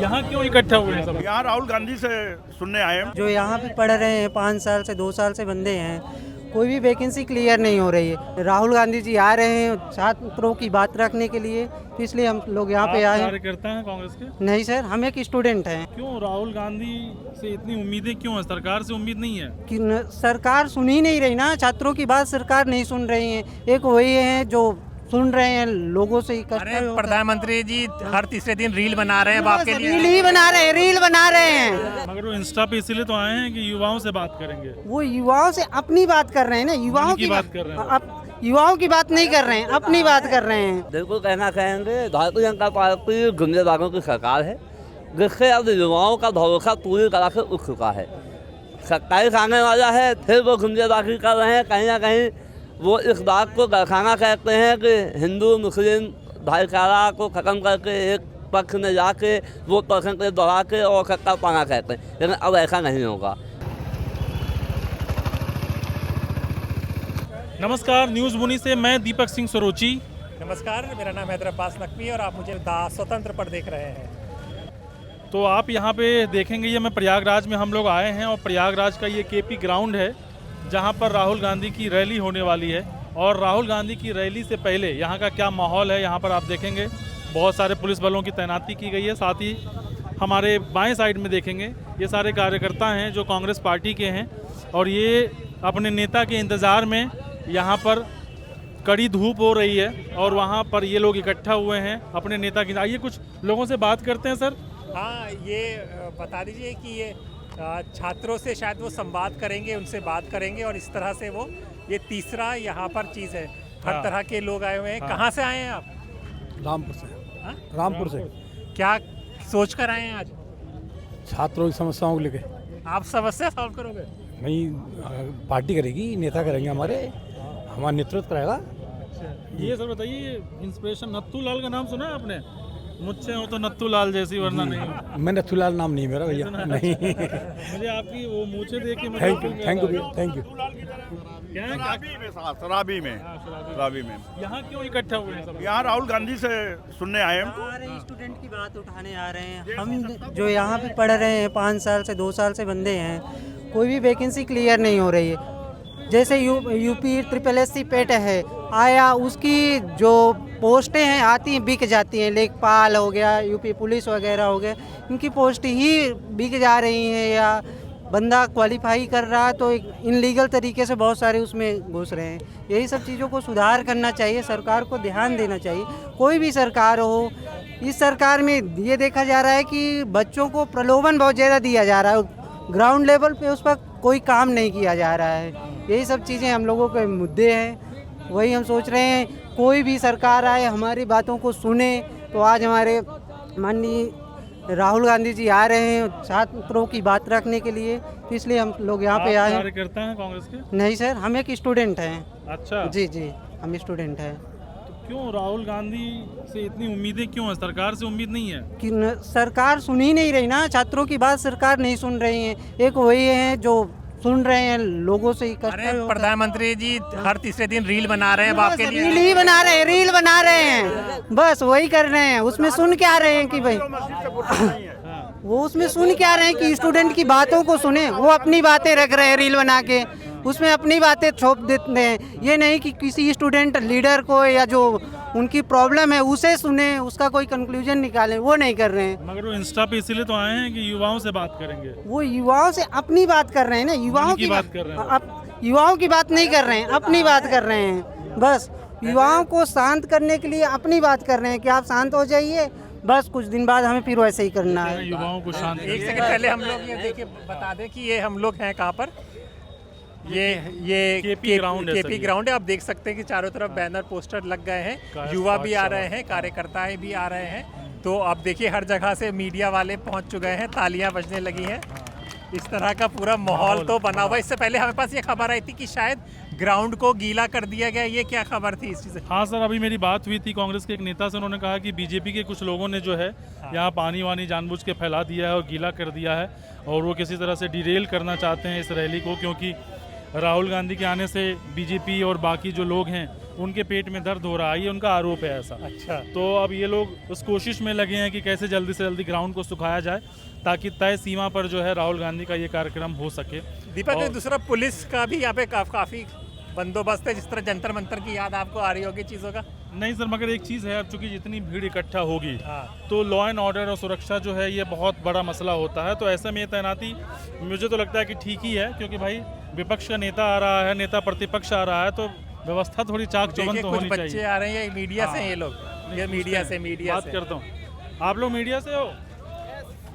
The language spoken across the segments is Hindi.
यहाँ क्यों इकट्ठा हुए हैं सब? यहाँ राहुल गांधी से सुनने आए हैं। जो यहाँ पे पढ़ रहे हैं 5 साल से 2 साल से बंदे हैं, कोई भी वैकेंसी क्लियर नहीं हो रही है। राहुल गांधी जी आ रहे हैं छात्रों की बात रखने के लिए, तो इसलिए हम लोग यहाँ पे आए हैं। कार्यकर्ता हैं कांग्रेस के? नहीं सर, हम एक स्टूडेंट हैं। क्यों राहुल गांधी से इतनी उम्मीदें क्यों है? सरकार से उम्मीद नहीं है? कि सरकार सुन ही नहीं रही ना, छात्रों की बात सरकार नहीं सुन रही है। एक वही है जो सुन रहे हैं लोगों से। अरे प्रधानमंत्री जी हर तीसरे दिन रील बना रहे हैं बाप के लिए। रील ही बना रहे हैं, रील बना रहे हैं। मगर वो इंस्टा पे इसीलिए तो आए हैं कि युवाओं से बात करेंगे। वो युवाओं से अपनी बात कर रहे हैं ना, युवाओं की बात कर रहे हैं। युवाओं की बात नहीं कर रहे हैं, अपनी बात कर रहे हैं। बिल्कुल कहना चाहेंगे, भारतीय जनता पार्टी गुंडेबाजों की सरकार है, जिससे अब युवाओं का भरोसा पूरी तरह से उठ चुका है। 27 आने वाला है, फिर वो गुंडेबाजी कर रहे हैं। कहीं ना कहीं वो इस बात को दर्शाना चाहते हैं कि हिंदू मुस्लिम भाईचारा को ख़त्म करके एक पक्ष में जाके वो परसेंटेज बढ़ा के और सत्ता पाना चाहते हैं, लेकिन अब ऐसा नहीं होगा। नमस्कार, न्यूज़ बुनी से मैं दीपक सिंह सरोची। नमस्कार, मेरा नाम हैदर अब्बास नकवी और आप मुझे द स्वतंत्र पर देख रहे हैं। तो आप यहाँ पे देखेंगे, ये मैं प्रयागराज में हम लोग आए हैं और प्रयागराज का ये केपी ग्राउंड है जहाँ पर राहुल गांधी की रैली होने वाली है। और राहुल गांधी की रैली से पहले यहाँ का क्या माहौल है, यहाँ पर आप देखेंगे बहुत सारे पुलिस बलों की तैनाती की गई है। साथ ही हमारे बाएं साइड में देखेंगे ये सारे कार्यकर्ता हैं जो कांग्रेस पार्टी के हैं और ये अपने नेता के इंतज़ार में यहाँ पर कड़ी धूप हो रही है और वहाँ पर ये लोग इकट्ठा हुए हैं अपने नेता की। आइए कुछ लोगों से बात करते हैं। सर हाँ, ये बता दीजिए कि ये छात्रों से शायद वो संवाद करेंगे, उनसे बात करेंगे और इस तरह से वो ये तीसरा यहाँ पर चीज़ है। हर तरह के लोग आए हुए हैं। कहाँ से आए हैं आप? रामपुर से। हाँ? रामपुर से। क्या सोच कर आए हैं आज? छात्रों की समस्याओं को लेके। आप समस्या सॉल्व करोगे? नहीं, पार्टी करेगी, नेता करेंगे, हमारा नेतृत्व करेगा। ये सर बताइए, इंस्पिरेशन नत्थू लाल का नाम सुना है आपने? मुझसे हो तो नत्थू लाल जैसी, वरना नहीं। मैं नत्थू लाल नाम नहीं मेरा भैया, नहीं। मुझे आपकी वो मूछें देख के थैंक यू थैंक यू। शराबी में यहाँ क्यों इकट्ठा हुए हैं सब? यहाँ राहुल गांधी से सुनने आए हैं। स्टूडेंट की बात उठाने आ रहे हैं। हम जो यहाँ पे पढ़ रहे हैं 5 साल से 2 साल से बंदे हैं, कोई भी वैकेंसी क्लियर नहीं हो रही है। जैसे यूपी SSSC पेट है आया, उसकी जो पोस्टें हैं आती हैं बिक जाती हैं। लेखपाल हो गया, यूपी पुलिस वगैरह हो गया, इनकी पोस्ट ही बिक जा रही हैं। या बंदा क्वालिफाई कर रहा है तो इनलीगल तरीके से बहुत सारे उसमें घुस रहे हैं। यही सब चीज़ों को सुधार करना चाहिए, सरकार को ध्यान देना चाहिए। कोई भी सरकार हो, इस सरकार में ये देखा जा रहा है कि बच्चों को प्रलोभन बहुत ज़्यादा दिया जा रहा है, ग्राउंड लेवल पे उस पर कोई काम नहीं किया जा रहा है। यही सब चीज़ें हम लोगों के मुद्दे हैं। वही हम सोच रहे हैं कोई भी सरकार आए, हमारी बातों को सुने। तो आज हमारे माननीय राहुल गांधी जी आ रहे हैं छात्रों की बात रखने के लिए, तो इसलिए हम लोग यहाँ पे आए हैं। कार्यकर्ता हैं कांग्रेस के? नहीं सर, हम एक स्टूडेंट हैं। अच्छा जी, हम स्टूडेंट हैं। तो क्यों राहुल गांधी से इतनी उम्मीदें क्यों है? सरकार से उम्मीद नहीं है? कि सरकार सुन ही नहीं रही ना, छात्रों की बात सरकार नहीं सुन रही है। एक वही है जो सुन रहे हैं लोगों से। अरे प्रधानमंत्री जी हर तीसरे दिन रील बना रहे हैं बाप के लिए। रील ही बना रहे हैं, रील बना रहे हैं, बस वही कर रहे हैं। उसमें सुन क्या रहे हैं कि भाई वो उसमें सुन क्या रहे हैं कि स्टूडेंट की बातों को सुने। वो अपनी बातें रख रहे हैं रील बना के, उसमें अपनी बातें छोप देते हैं। ये नहीं कि किसी स्टूडेंट लीडर को या जो उनकी प्रॉब्लम है उसे सुने, उसका कोई कंक्लूजन निकालें, वो नहीं कर रहे हैं। मगर वो इंस्टा पे इसीलिए तो आए हैं कि युवाओं से बात करेंगे। वो युवाओं से अपनी बात कर रहे हैं ना, युवाओं की बात कर रहे हैं। युवाओं की बात नहीं कर रहे हैं, अपनी बात कर रहे हैं। बस युवाओं को शांत करने के लिए अपनी बात कर रहे हैं कि आप शांत हो जाइए, बस कुछ दिन बाद हमें फिर वैसे ही करना है। युवाओं को शांत। एक सेकंड पहले हम लोग ये देखिए बता दें कि ये हम लोग हैं कहाँ पर। ये केपी ग्राउंड है। आप देख सकते हैं कि चारों तरफ बैनर पोस्टर लग गए हैं। युवा भी आ रहे हैं, कार्यकर्ताएं भी आ रहे हैं। तो अब देखिए हर जगह से मीडिया वाले पहुंच चुके हैं, तालियां बजने लगी हैं। इस तरह का पूरा माहौल तो बना हुआ। इससे पहले हमें पास ये खबर आई थी कि शायद ग्राउंड को गीला कर दिया गया। ये क्या खबर थी इस चीज़ से? हाँ सर, अभी मेरी बात हुई थी कांग्रेस के एक नेता से। उन्होंने कहा कि बीजेपी के कुछ लोगों ने जो है यहाँ पानी वानी जानबूझ के फैला दिया है और गीला कर दिया है और वो किसी तरह से डिरेल करना चाहते हैं इस रैली को, क्योंकि राहुल गांधी के आने से बीजेपी और बाकी जो लोग हैं उनके पेट में दर्द हो रहा है, ये उनका आरोप है ऐसा। अच्छा, तो अब ये लोग उस कोशिश में लगे हैं कि कैसे जल्दी से जल्दी ग्राउंड को सुखाया जाए ताकि तय सीमा पर जो है राहुल गांधी का ये कार्यक्रम हो सके। दीपक और- दूसरा पुलिस का भी यहाँ पे काफी बंदोबस्त है, जिस तरह जंतर मंतर की याद आपको आ रही होगी चीज़ों का। नहीं सर, मगर एक चीज़ है, अब चूंकि जितनी भीड़ इकट्ठा होगी हाँ, तो लॉ एंड ऑर्डर और सुरक्षा जो है ये बहुत बड़ा मसला होता है। तो ऐसे में ये तैनाती मुझे तो लगता है कि ठीक ही है, क्योंकि भाई विपक्ष का नेता आ रहा है, नेता प्रतिपक्ष आ रहा है, तो व्यवस्था थोड़ी चाक चौबंद देखिए तो कुछ होनी बच्चे चाहिए। आ रहे हैं, ये मीडिया से हैं, ये लोग, ये मीडिया बात से करता हूँ। आप लोग मीडिया से हो,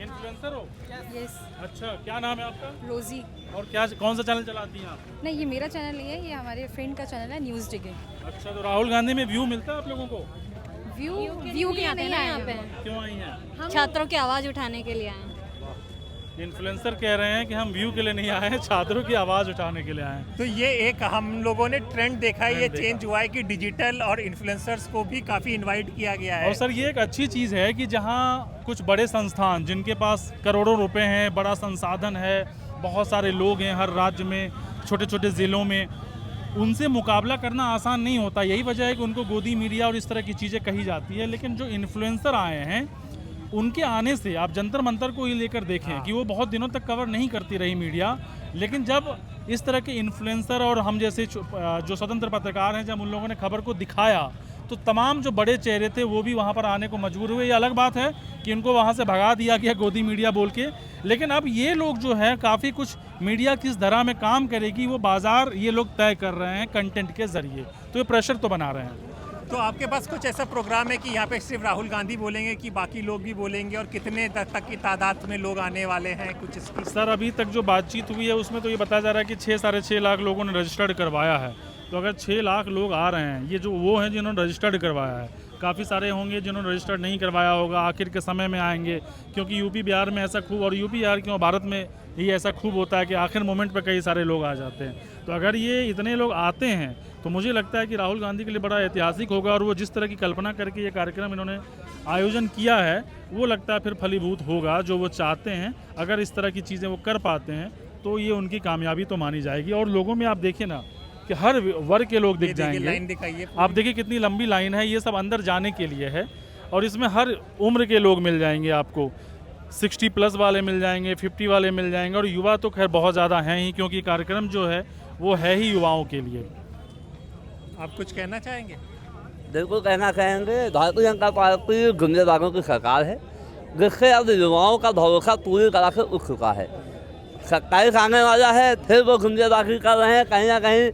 इन्फ्लुएंसर हो? यस, अच्छा, क्या नाम है आपका रोजी। और क्या कौन सा चैनल चलाती हैं आप? नहीं, ये मेरा चैनल नहीं है, ये हमारे फ्रेंड का चैनल है, न्यूज़ डिगिंग। अच्छा, तो राहुल गांधी में व्यू मिलता है आप लोगों को? व्यू के आते हैं ना यहाँ पे। क्यों आई हैं? छात्रों की आवाज़ उठाने के लिए आए हैं। इन्फ्लुएंसर कह रहे हैं कि हम व्यू के लिए नहीं आए हैं, छात्रों की आवाज़ उठाने के लिए आए हैं। तो ये एक हम लोगों ने ट्रेंड देखा है, ये चेंज हुआ है कि डिजिटल और इन्फ्लुएंसर्स को भी काफ़ी इनवाइट किया गया है। और सर ये एक अच्छी चीज़ है कि जहाँ कुछ बड़े संस्थान जिनके पास करोड़ों रुपए हैं, बड़ा संसाधन है, बहुत सारे लोग हैं हर राज्य में, छोटे छोटे ज़िलों में, उनसे मुकाबला करना आसान नहीं होता। यही वजह है कि उनको गोदी मीडिया और इस तरह की चीज़ें कही जाती है। लेकिन जो इन्फ्लुएंसर आए हैं उनके आने से आप जंतर मंतर को ही लेकर देखें कि वो बहुत दिनों तक कवर नहीं करती रही मीडिया, लेकिन जब इस तरह के इन्फ्लुएंसर और हम जैसे जो स्वतंत्र पत्रकार हैं, जब उन लोगों ने खबर को दिखाया तो तमाम जो बड़े चेहरे थे वो भी वहाँ पर आने को मजबूर हुए। ये अलग बात है कि उनको वहाँ से भगा दिया गया गोदी मीडिया बोल के, लेकिन अब ये लोग जो है काफ़ी कुछ मीडिया किस तरह में काम करेगी वो बाजार ये लोग तय कर रहे हैं कंटेंट के ज़रिए, तो ये प्रेशर तो बना रहे हैं। तो आपके पास कुछ ऐसा प्रोग्राम है कि यहाँ पे सिर्फ राहुल गांधी बोलेंगे कि बाकी लोग भी बोलेंगे, और कितने तक की तादाद में लोग आने वाले हैं कुछ इसकी? सर अभी तक जो बातचीत हुई है उसमें तो ये बताया जा रहा है कि 6-6.5 लाख लोगों ने रजिस्टर्ड करवाया है। तो अगर 6 लाख लोग आ रहे हैं, ये जो वो हैं जिन्होंने रजिस्टर्ड करवाया है, काफ़ी सारे होंगे जिन्होंने रजिस्टर्ड नहीं करवाया होगा, आखिर के समय में आएंगे, क्योंकि यूपी बिहार में ऐसा खूब, और यूपी बिहार क्यों भारत में ही ऐसा खूब होता है कि आखिर मोमेंट पर कई सारे लोग आ जाते हैं। तो अगर ये इतने लोग आते हैं तो मुझे लगता है कि राहुल गांधी के लिए बड़ा ऐतिहासिक होगा, और वो जिस तरह की कल्पना करके ये कार्यक्रम इन्होंने आयोजन किया है वो लगता है फिर फलीभूत होगा। जो वो चाहते हैं, अगर इस तरह की चीज़ें वो कर पाते हैं तो ये उनकी कामयाबी तो मानी जाएगी। और लोगों में आप देखिए ना कि हर वर्ग के लोग दिख जाएंगे। लाइन दिखाइए, आप देखिए कितनी लंबी लाइन है, ये सब अंदर जाने के लिए है, और इसमें हर उम्र के लोग मिल जाएंगे आपको। 60+ वाले मिल जाएंगे, 50 वाले मिल जाएंगे, और युवा तो खैर बहुत ज़्यादा हैं ही, क्योंकि कार्यक्रम जो है वो है ही युवाओं के लिए। आप कुछ कहना चाहेंगे? बिल्कुल कहना चाहेंगे, भारतीय जनता पार्टी गुंडेबाजों की सरकार है, जिससे अब युवाओं का भरोसा पूरी तरह से उठ चुका है। 27 आने वाला है, फिर वो गुंडेबाजी कर रहे हैं। कहीं ना कहीं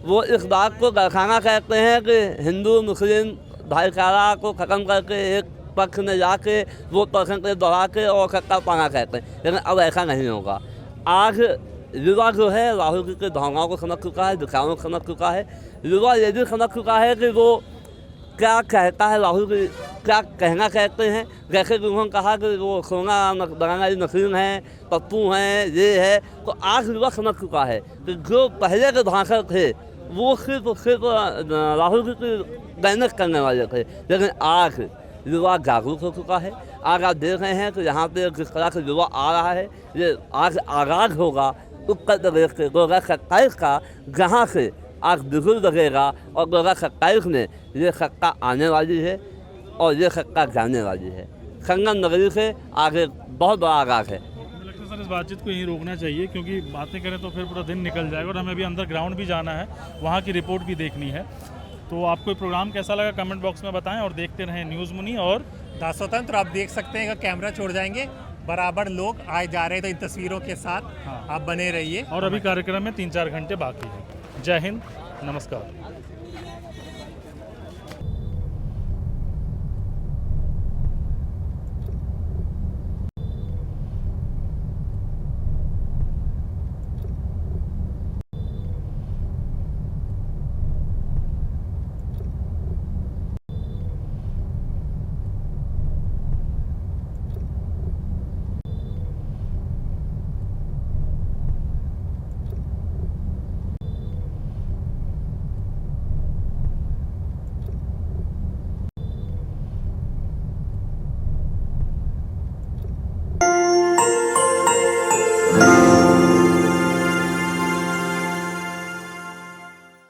वो इस बात को दर्शाना चाहते हैं कि हिंदू मुस्लिम भाईचारा को ख़त्म करके एक पक्ष में जाके वो परसेंटेज बढ़ा के और सत्ता पाना चाहते हैं, लेकिन अब ऐसा नहीं होगा। आज युवा जो है राहुल जी के भावनाओं को समझ चुका है, विचारों को समझ चुका है। युवा ये भी समझ चुका है कि वो क्या कहता है, राहुल जी क्या कहना चाहते हैं। जैसे कि उन्होंने कहा कि वो सोना बनाना नसीम है, पप्पू हैं, ये है। तो आज युवा समझ चुका है कि जो पहले के भाषण थे वो सिर्फ राहुल जी की बैनक करने वाले थे, लेकिन आज युवा जागरूक हो चुका है। आज आप देख रहे हैं कि यहाँ पे जिस तरह से युवा आ रहा है, ये आज आगाज़ होगा उत्तर प्रदेश के 2027 का, जहाँ से आज बिगुल लगेगा, और 2027 में ये सत्ता आने वाली है और ये सत्ता जाने वाली है। संगम नगरी से आगे बहुत बड़ा आगाज़ है। मुझे लगता है सर इस बातचीत को यहीं रोकना चाहिए, क्योंकि बातें करें तो फिर पूरा दिन निकल जाएगा, और हमें अभी अंदर ग्राउंड भी जाना है, वहाँ की रिपोर्ट भी देखनी है। तो आपको ये प्रोग्राम कैसा लगा कमेंट बॉक्स में बताएं, और देखते रहें न्यूज़ मुनी और दासोतंत्र। आप देख सकते हैं कि कैमरा छोड़ जाएंगे, बराबर लोग आए जा रहे हैं, तो इन तस्वीरों के साथ हाँ। आप बने रहिए। और अभी कार्यक्रम में 3-4 घंटे बाकी है। जय हिंद, नमस्कार।